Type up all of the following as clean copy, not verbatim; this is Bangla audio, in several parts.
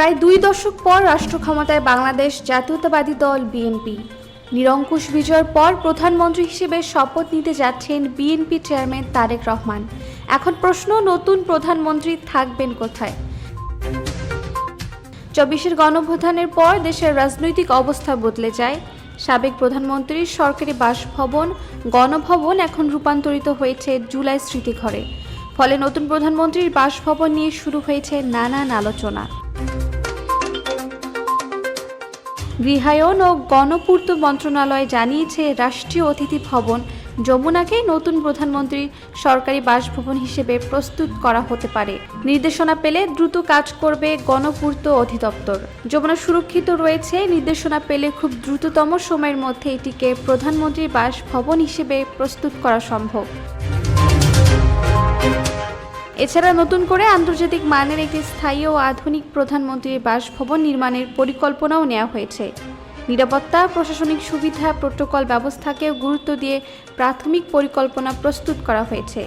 প্রায় 2 দশক পর রাষ্ট্র ক্ষমতায় বাংলাদেশ জাতীয়তাবাদী দল বিএনপি। নিরঙ্কুশ বিজয়ের পর প্রধানমন্ত্রী হিসেবে শপথ নিতে যাচ্ছেন বিএনপি চেয়ারম্যান তারেক রহমান। এখন প্রশ্ন, নতুন প্রধানমন্ত্রী থাকবেন কোথায়? 24-এর গণঅভ্যুত্থানের পর দেশের রাজনৈতিক অবস্থা বদলে যায়। সাবেক প্রধানমন্ত্রীর সরকারি বাসভবন গণভবন এখন রূপান্তরিত হয়েছে জুলাই স্মৃতিঘরে। ফলে নতুন প্রধানমন্ত্রীর বাসভবন নিয়ে শুরু হয়েছে নানান আলোচনা। গৃহায়ন ও গণপূর্ত মন্ত্রণালয় জানিয়েছে, রাষ্ট্রীয় অতিথি ভবন যমুনাকে নতুন প্রধানমন্ত্রীর সরকারি বাসভবন হিসেবে প্রস্তুত করা হতে পারে। নির্দেশনা পেলে দ্রুত কাজ করবে গণপূর্ত অধিদপ্তর। যমুনা সুরক্ষিত রয়েছে, নির্দেশনা পেলে খুব দ্রুততম সময়ের মধ্যে এটিকে প্রধানমন্ত্রীর বাসভবন হিসেবে প্রস্তুত করা সম্ভব। এছাড়া নতুন করে আন্তর্জাতিক মানের একটি স্থায়ী ও আধুনিক প্রধানমন্ত্রীর বাসভবন নির্মাণের পরিকল্পনাও নেওয়া হয়েছে। নিরাপত্তা, প্রশাসনিক সুবিধা, প্রোটোকল ব্যবস্থাকেও গুরুত্ব দিয়ে প্রাথমিক পরিকল্পনা প্রস্তুত করা হয়েছে।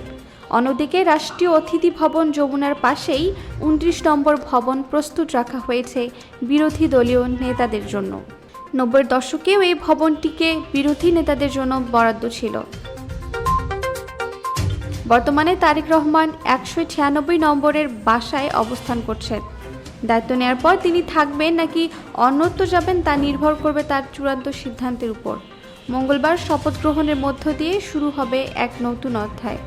অন্যদিকে রাষ্ট্রীয় অতিথি ভবন যমুনার পাশেই 29 নম্বর ভবন প্রস্তুত রাখা হয়েছে বিরোধী দলীয় নেতাদের জন্য। 90-এর দশকেও এই ভবনটিকে বিরোধী নেতাদের জন্য বরাদ্দ ছিল। বর্তমানে তারেক রহমান 196 নম্বরের বাসায় অবস্থান করছেন। দায়িত্ব নেওয়ার পর তিনি থাকবেন নাকি অন্যত্র যাবেন তা নির্ভর করবে তার চূড়ান্ত সিদ্ধান্তের উপর। মঙ্গলবার শপথ গ্রহণের মধ্য দিয়ে শুরু হবে এক নতুন অধ্যায়।